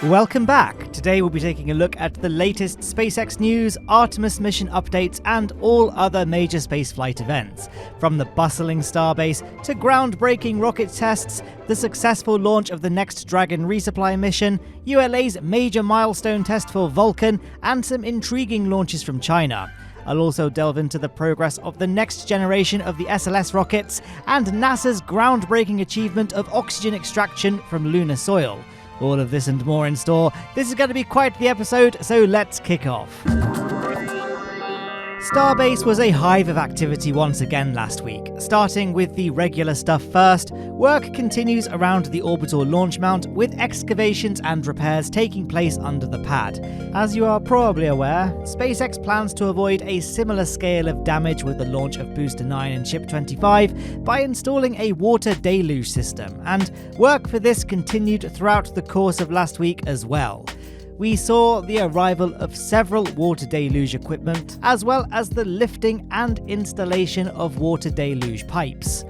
Welcome back! Today we'll be taking a look at the latest SpaceX news, Artemis mission updates, and all other major spaceflight events. From the bustling Starbase to groundbreaking rocket tests, the successful launch of the next Dragon resupply mission, ULA's major milestone test for Vulcan, and some intriguing launches from China. I'll also delve into the progress of the next generation of the SLS rockets and NASA's groundbreaking achievement of oxygen extraction from lunar soil. All of this and more in store. This is going to be quite the episode, so let's kick off. Starbase was a hive of activity once again last week. Starting with the regular stuff first, work continues around the orbital launch mount with excavations and repairs taking place under the pad. As you are probably aware, SpaceX plans to avoid a similar scale of damage with the launch of Booster 9 and Ship 25 by installing a water deluge system, and work for this continued throughout the course of last week as well. We saw the arrival of several water deluge equipment, as well as the lifting and installation of water deluge pipes.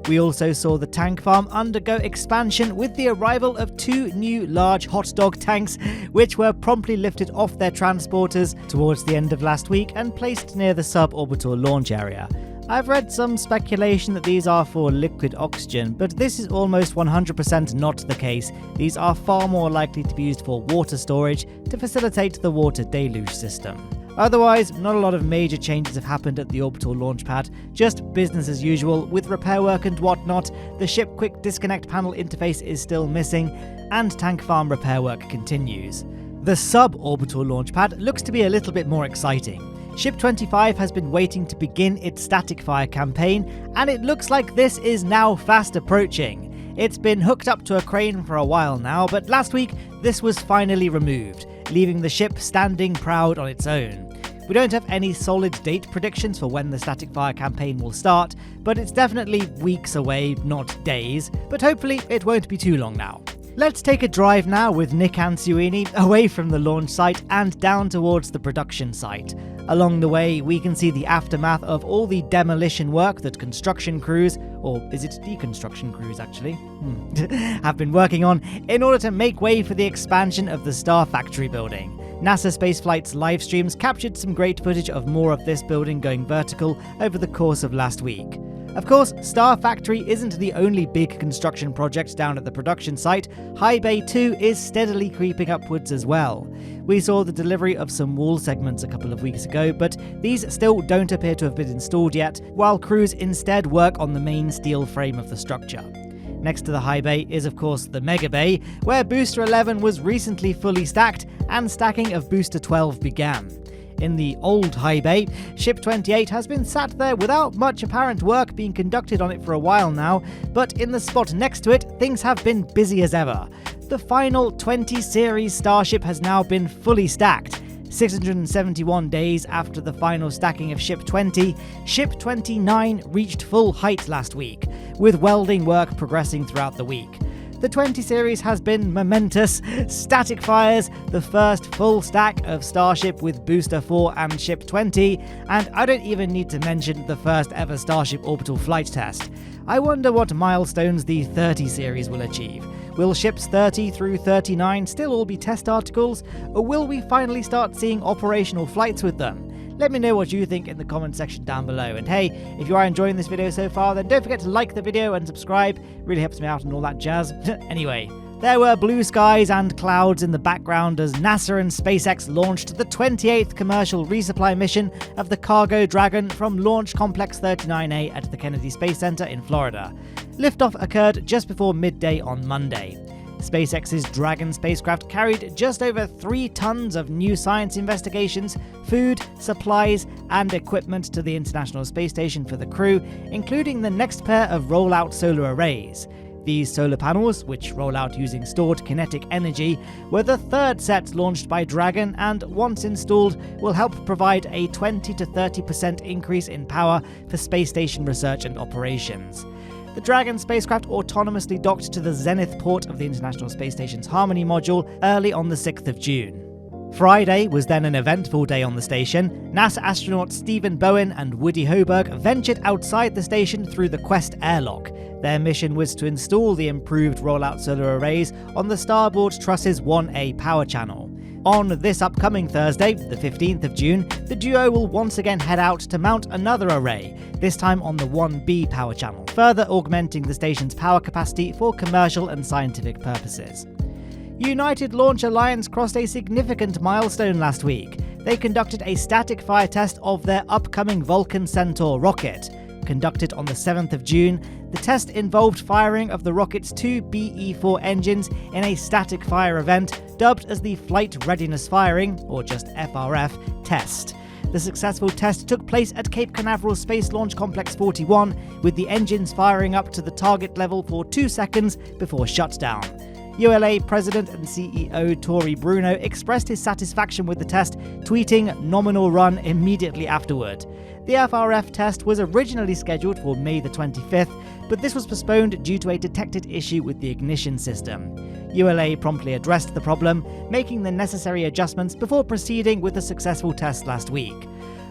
We also saw the tank farm undergo expansion with the arrival of 2 new large hot dog tanks, which were promptly lifted off their transporters towards the end of last week and placed near the suborbital launch area. I've read some speculation that these are for liquid oxygen, but this is almost 100% not the case. These are far more likely to be used for water storage to facilitate the water deluge system. Otherwise, not a lot of major changes have happened at the orbital launch pad, just business as usual with repair work and whatnot. The ship quick disconnect panel interface is still missing, and tank farm repair work continues. The suborbital launch pad looks to be a little bit more exciting. Ship 25 has been waiting to begin its static fire campaign, and it looks like this is now fast approaching. It's been hooked up to a crane for a while now, but last week this was finally removed, leaving the ship standing proud on its own. We don't have any solid date predictions for when the static fire campaign will start, but it's definitely weeks away, not days, but hopefully it won't be too long now. Let's take a drive now with Nick Ansuini away from the launch site and down towards the production site. Along the way, we can see the aftermath of all the demolition work that construction crews, or is it deconstruction crews actually, have been working on in order to make way for the expansion of the Star Factory building. NASA Spaceflight's live streams captured some great footage of more of this building going vertical over the course of last week. Of course, Star Factory isn't the only big construction project down at the production site. High Bay 2 is steadily creeping upwards as well. We saw the delivery of some wall segments a couple of weeks ago, but these still don't appear to have been installed yet, while crews instead work on the main steel frame of the structure. Next to the high bay is of course the mega bay, where Booster 11 was recently fully stacked and stacking of Booster 12 began. In the old high bay, Ship 28 has been sat there without much apparent work being conducted on it for a while now, but in the spot next to it, things have been busy as ever. The final 20 series Starship has now been fully stacked. 671 days after the final stacking of Ship 20, Ship 29 reached full height last week, with welding work progressing throughout the week. The 20 series has been momentous. Static fires, the first full stack of Starship with Booster 4 and Ship 20, and I don't even need to mention the first ever Starship orbital flight test. I wonder what milestones the 30 series will achieve. Will ships 30 through 39 still all be test articles, or will we finally start seeing operational flights with them? Let me know what you think in the comment section down below. And hey, if you are enjoying this video so far, then don't forget to like the video and subscribe. It really helps me out and all that jazz. Anyway, there were blue skies and clouds in the background as NASA and SpaceX launched the 28th commercial resupply mission of the cargo Dragon from Launch Complex 39A at the Kennedy Space Center in Florida. Liftoff occurred just before midday on Monday. SpaceX's Dragon spacecraft carried just over 3 tons of new science investigations, food, supplies, and equipment to the International Space Station for the crew, including the next pair of rollout solar arrays. These solar panels, which roll out using stored kinetic energy, were the third set launched by Dragon and, once installed, will help provide a 20 to 30% increase in power for space station research and operations. The Dragon spacecraft autonomously docked to the Zenith port of the International Space Station's Harmony module early on the 6th of June. Friday was then an eventful day on the station. NASA astronauts Stephen Bowen and Woody Hoberg ventured outside the station through the Quest airlock. Their mission was to install the improved rollout solar arrays on the starboard truss's 1A power channel. On this upcoming Thursday, the 15th of June, the duo will once again head out to mount another array, this time on the 1B power channel, further augmenting the station's power capacity for commercial and scientific purposes. United Launch Alliance crossed a significant milestone last week. They conducted a static fire test of their upcoming Vulcan Centaur rocket. Conducted on the 7th of June, the test involved firing of the rocket's two BE-4 engines in a static fire event dubbed as the Flight Readiness Firing, or just FRF, test. The successful test took place at Cape Canaveral Space Launch Complex 41, with the engines firing up to the target level for 2 seconds before shutdown. ULA President and CEO Tory Bruno expressed his satisfaction with the test, tweeting "nominal run" immediately afterward. The FRF test was originally scheduled for May the 25th, but this was postponed due to a detected issue with the ignition system. ULA promptly addressed the problem, making the necessary adjustments before proceeding with the successful test last week.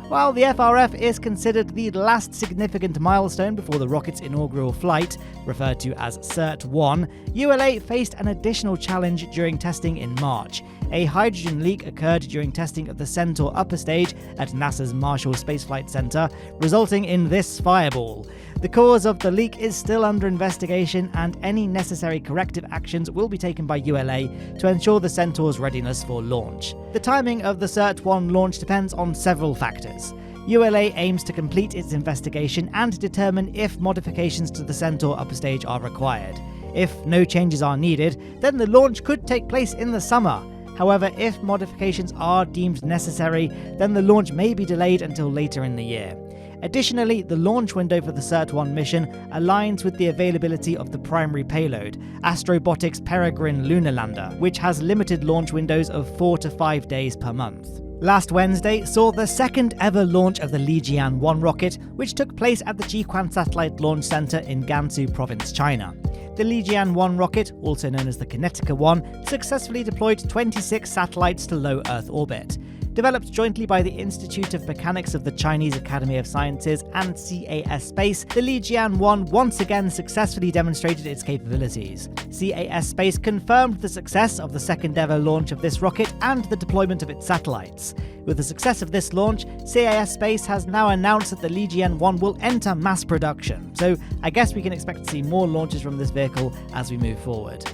While the FRF is considered the last significant milestone before the rocket's inaugural flight, referred to as CERT-1, ULA faced an additional challenge during testing in March. A hydrogen leak occurred during testing of the Centaur upper stage at NASA's Marshall Space Flight Center, resulting in this fireball. The cause of the leak is still under investigation, and any necessary corrective actions will be taken by ULA to ensure the Centaur's readiness for launch. The timing of the CERT-1 launch depends on several factors. ULA aims to complete its investigation and determine if modifications to the Centaur upper stage are required. If no changes are needed, then the launch could take place in the summer. However, if modifications are deemed necessary, then the launch may be delayed until later in the year. Additionally, the launch window for the CERT-1 mission aligns with the availability of the primary payload, Astrobotic's Peregrine lunar lander, which has limited launch windows of 4 to 5 days per month. Last Wednesday saw the second ever launch of the Lijian-1 rocket, which took place at the Jiuquan Satellite Launch Center in Gansu Province, China. The Lijian-1 rocket, also known as the Kinetica-1, successfully deployed 26 satellites to low Earth orbit. Developed jointly by the Institute of Mechanics of the Chinese Academy of Sciences and CAS Space, the Lijian-1 once again successfully demonstrated its capabilities. CAS Space confirmed the success of the second ever launch of this rocket and the deployment of its satellites. With the success of this launch, CAS Space has now announced that the Lijian-1 will enter mass production, so I guess we can expect to see more launches from this vehicle as we move forward.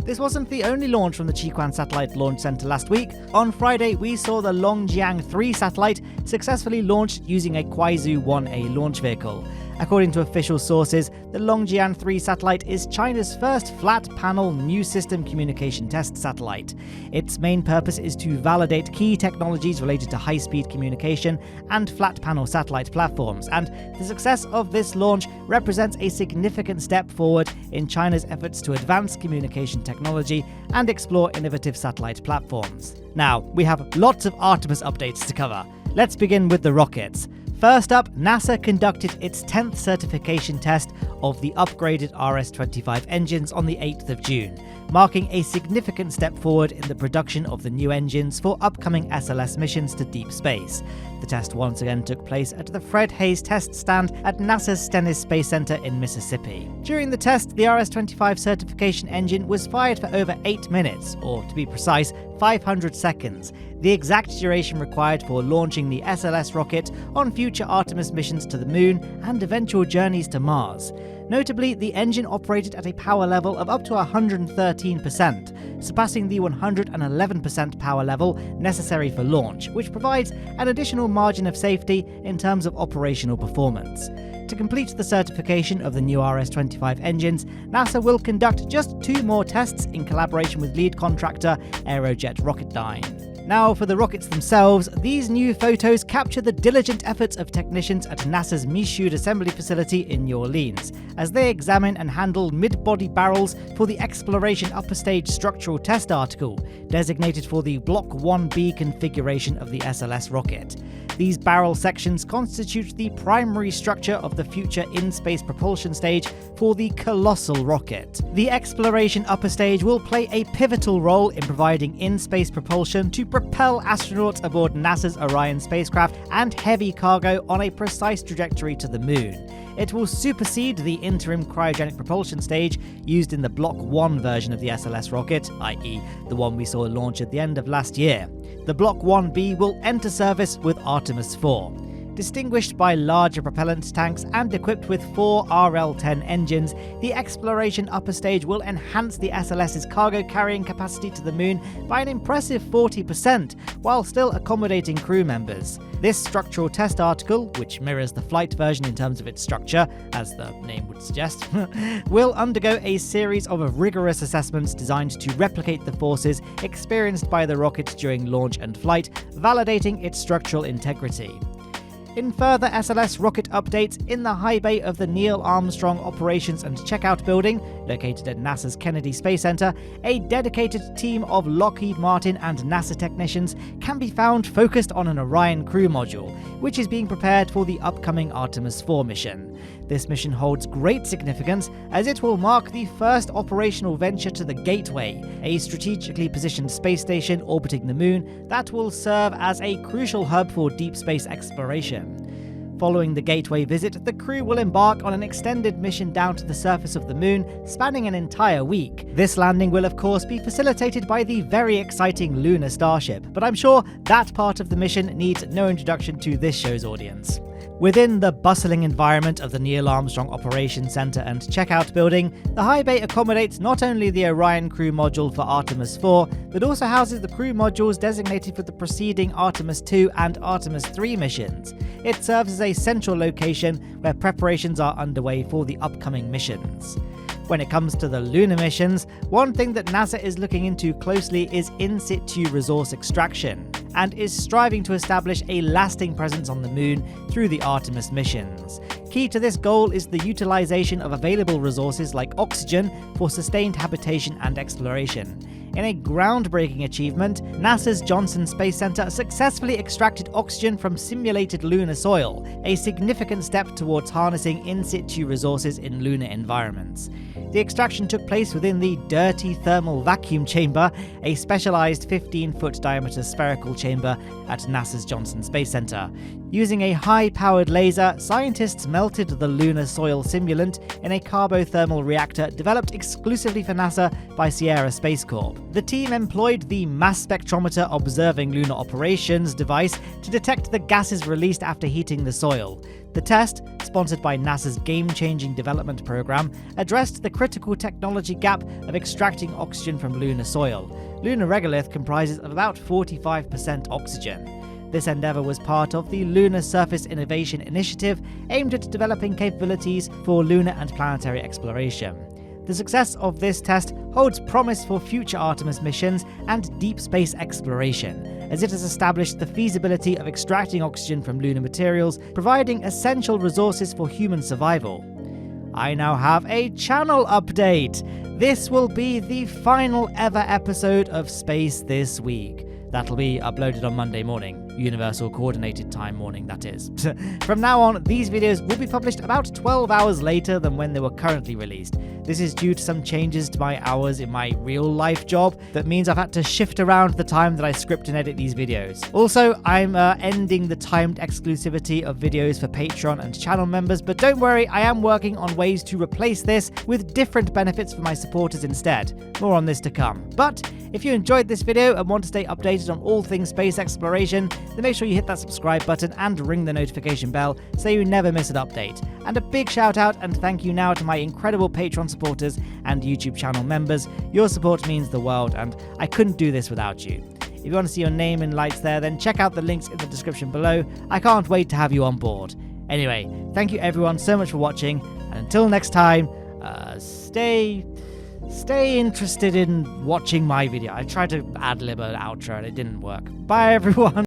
This wasn't the only launch from the Jiuquan Satellite Launch Center last week. On Friday, we saw the Longjiang 3 satellite successfully launched using a Kuaizhou 1A launch vehicle. According to official sources, the Longjiang 3 satellite is China's first flat-panel new system communication test satellite. Its main purpose is to validate key technologies related to high-speed communication and flat-panel satellite platforms, and the success of this launch represents a significant step forward in China's efforts to advance communication technology and explore innovative satellite platforms. Now, we have lots of Artemis updates to cover. Let's begin with the rockets. First up, NASA conducted its 10th certification test of the upgraded RS-25 engines on the 8th of June, marking a significant step forward in the production of the new engines for upcoming SLS missions to deep space. The test once again took place at the Fred Haise Test Stand at NASA's Stennis Space Center in Mississippi. During the test, the RS-25 certification engine was fired for over 8 minutes, or to be precise, 500 seconds, the exact duration required for launching the SLS rocket on future Artemis missions to the Moon and eventual journeys to Mars. Notably, the engine operated at a power level of up to 113%, surpassing the 111% power level necessary for launch, which provides an additional margin of safety in terms of operational performance. To complete the certification of the new RS-25 engines, NASA will conduct just 2 more tests in collaboration with lead contractor Aerojet Rocketdyne. Now for the rockets themselves, these new photos capture the diligent efforts of technicians at NASA's Michoud Assembly Facility in New Orleans, as they examine and handle mid-body barrels for the Exploration Upper Stage Structural Test Article, designated for the Block 1B configuration of the SLS rocket. These barrel sections constitute the primary structure of the future in-space propulsion stage for the colossal rocket. The Exploration Upper Stage will play a pivotal role in providing in-space propulsion to propel astronauts aboard NASA's Orion spacecraft and heavy cargo on a precise trajectory to the moon. It will supersede the interim cryogenic propulsion stage used in the Block 1 version of the SLS rocket, i.e. the one we saw launch at the end of last year. The Block 1B will enter service with Artemis 4. Distinguished by larger propellant tanks and equipped with 4 RL-10 engines, the exploration upper stage will enhance the SLS's cargo carrying capacity to the moon by an impressive 40%, while still accommodating crew members. This structural test article, which mirrors the flight version in terms of its structure, as the name would suggest, will undergo a series of rigorous assessments designed to replicate the forces experienced by the rocket during launch and flight, validating its structural integrity. In further SLS rocket updates, in the high bay of the Neil Armstrong Operations and Checkout Building, located at NASA's Kennedy Space Center, a dedicated team of Lockheed Martin and NASA technicians can be found focused on an Orion crew module, which is being prepared for the upcoming Artemis 4 mission. This mission holds great significance as it will mark the first operational venture to the Gateway, a strategically positioned space station orbiting the moon that will serve as a crucial hub for deep space exploration. Following the Gateway visit, the crew will embark on an extended mission down to the surface of the moon, spanning an entire week. This landing will of course be facilitated by the very exciting Lunar Starship, but I'm sure that part of the mission needs no introduction to this show's audience. Within the bustling environment of the Neil Armstrong Operations Center and Checkout Building, the high bay accommodates not only the Orion crew module for Artemis 4, but also houses the crew modules designated for the preceding Artemis 2 and Artemis 3 missions. It serves as a central location where preparations are underway for the upcoming missions. When it comes to the lunar missions, one thing that NASA is looking into closely is in situ resource extraction, and is striving to establish a lasting presence on the moon through the Artemis missions. Key to this goal is the utilization of available resources like oxygen for sustained habitation and exploration. In a groundbreaking achievement, NASA's Johnson Space Center successfully extracted oxygen from simulated lunar soil, a significant step towards harnessing in situ resources in lunar environments. The extraction took place within the Dirty Thermal Vacuum Chamber, a specialized 15-foot diameter spherical chamber at NASA's Johnson Space Center. Using a high-powered laser, scientists melted the lunar soil simulant in a carbothermal reactor developed exclusively for NASA by Sierra Space Corp. The team employed the mass spectrometer observing lunar operations device to detect the gases released after heating the soil. The test, sponsored by NASA's game-changing development program, addressed the critical technology gap of extracting oxygen from lunar soil. Lunar regolith comprises of about 45% oxygen. This endeavour was part of the Lunar Surface Innovation Initiative, aimed at developing capabilities for lunar and planetary exploration. The success of this test holds promise for future Artemis missions and deep space exploration, as it has established the feasibility of extracting oxygen from lunar materials, providing essential resources for human survival. I now have a channel update! This will be the final ever episode of Space This Week. That'll be uploaded on Monday morning. Universal Coordinated Time morning, that is. From now on, these videos will be published about 12 hours later than when they were currently released. This is due to some changes to my hours in my real-life job that means I've had to shift around the time that I script and edit these videos. Also, I'm ending the timed exclusivity of videos for Patreon and channel members, but don't worry, I am working on ways to replace this with different benefits for my supporters instead. More on this to come. But if you enjoyed this video and want to stay updated on all things space exploration, then make sure you hit that subscribe button and ring the notification bell so you never miss an update. And a big shout out and thank you now to my incredible Patreon supporters and YouTube channel members. Your support means the world and I couldn't do this without you. If you want to see your name in lights there, then check out the links in the description below. I can't wait to have you on board. Anyway, thank you everyone so much for watching, and until next time, stay interested in watching my video. I tried to ad-lib an outro and it didn't work. Bye everyone!